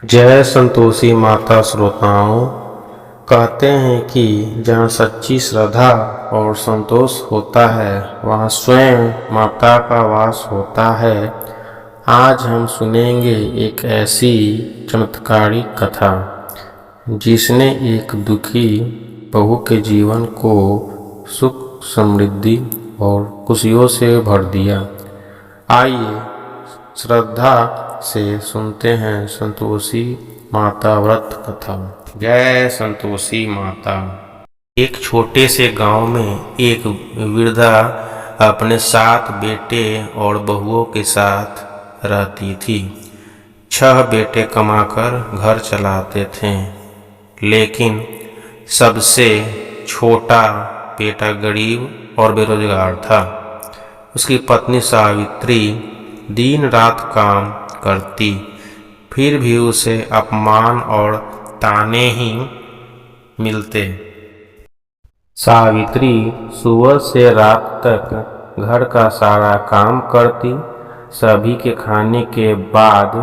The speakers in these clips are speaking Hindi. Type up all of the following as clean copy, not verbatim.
जय संतोषी माता। श्रोताओं, कहते हैं कि जहाँ सच्ची श्रद्धा और संतोष होता है वहाँ स्वयं माता का वास होता है। आज हम सुनेंगे एक ऐसी चमत्कारिक कथा जिसने एक दुखी बहू के जीवन को सुख, समृद्धि और खुशियों से भर दिया। आइए श्रद्धा से सुनते हैं संतोषी माता व्रत कथा। जय संतोषी माता। एक छोटे से गांव में एक वृद्धा अपने 7 बेटे और बहुओं के साथ रहती थी। 6 बेटे कमाकर घर चलाते थे, लेकिन सबसे छोटा बेटा गरीब और बेरोजगार था। उसकी पत्नी सावित्री दिन रात काम करती, फिर भी उसे अपमान और ताने ही मिलते। सावित्री सुबह से रात तक घर का सारा काम करती। सभी के खाने के बाद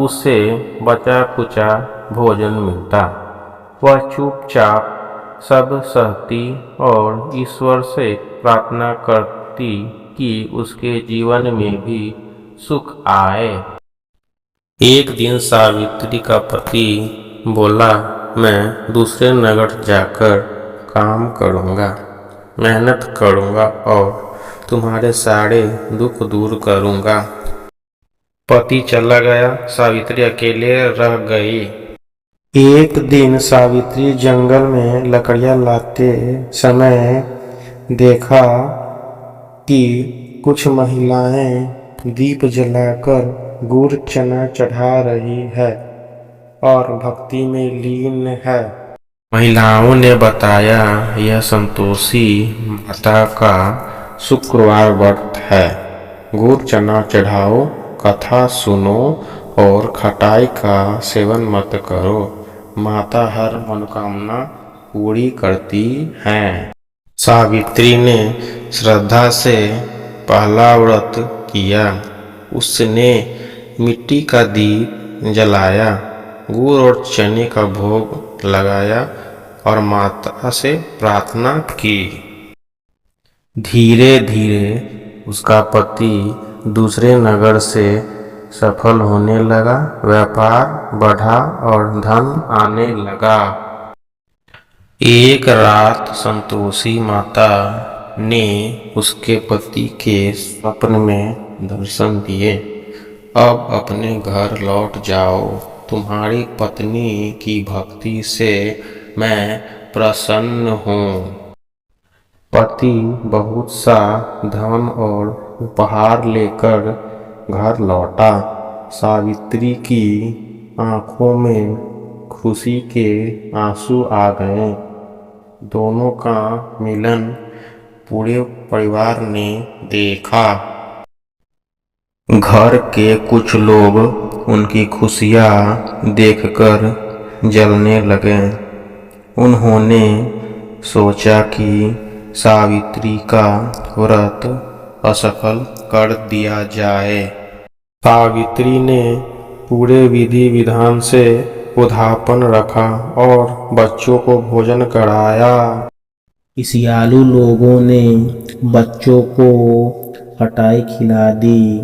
उसे बचा कुचा भोजन मिलता। वह चुपचाप सब सहती और ईश्वर से प्रार्थना करती कि उसके जीवन में भी सुख आए। एक दिन सावित्री का पति बोला, मैं दूसरे नगर जाकर काम करूँगा, मेहनत करूँगा और तुम्हारे सारे दुख दूर करूँगा। पति चला गया, सावित्री अकेले रह गई। एक दिन सावित्री जंगल में लकड़ियाँ लाते समय देखा कि कुछ महिलाएं दीप जलाकर गुड़ चना चढ़ा रही है और भक्ति में लीन है। महिलाओं ने बताया, यह संतोषी माता का शुक्रवार व्रत है। गुड़ चना चढ़ाओ, कथा सुनो और खटाई का सेवन मत करो। माता हर मनोकामना पूरी करती हैं। सावित्री ने श्रद्धा से पहला व्रत किया। उसने मिट्टी का दीप जलाया, गुड़ और चने का भोग लगाया और माता से प्रार्थना की। धीरे धीरे उसका पति दूसरे नगर से सफल होने लगा, व्यापार बढ़ा और धन आने लगा। एक रात संतोषी माता ने उसके पति के स्वप्न में दर्शन दिए। अब अपने घर लौट जाओ, तुम्हारी पत्नी की भक्ति से मैं प्रसन्न हूँ। पति बहुत सा धन और उपहार लेकर घर लौटा। सावित्री की आंखों में खुशी के आंसू आ गए। दोनों का मिलन पूरे परिवार ने देखा। घर के कुछ लोग उनकी खुशियाँ देखकर जलने लगे। उन्होंने सोचा कि सावित्री का व्रत असफल कर दिया जाए। सावित्री ने पूरे विधि विधान से उद्यापन रखा और बच्चों को भोजन कराया। ईर्ष्यालु लोगों ने बच्चों को खटाई खिला दी।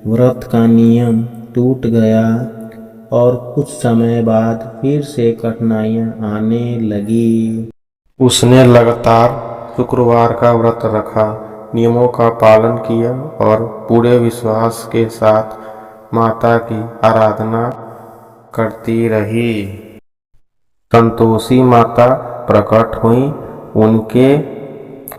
व्रत का नियम टूट गया और कुछ समय बाद फिर से कठिनाइयां आने लगी। उसने लगातार शुक्रवार का व्रत रखा, नियमों का पालन किया और पूरे विश्वास के साथ माता की आराधना करती रही। संतोषी माता प्रकट हुई। उनके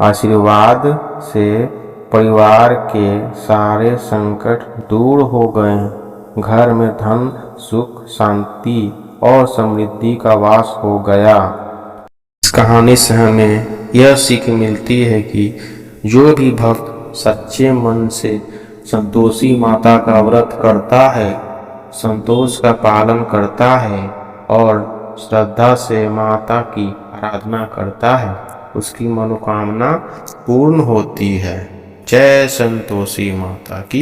आशीर्वाद से परिवार के सारे संकट दूर हो गए। घर में धन, सुख, शांति और समृद्धि का वास हो गया। इस कहानी से हमें यह सीख मिलती है कि जो भी भक्त सच्चे मन से संतोषी माता का व्रत करता है, संतोष का पालन करता है और श्रद्धा से माता की आराधना करता है, उसकी मनोकामना पूर्ण होती है। जय संतोषी माता की।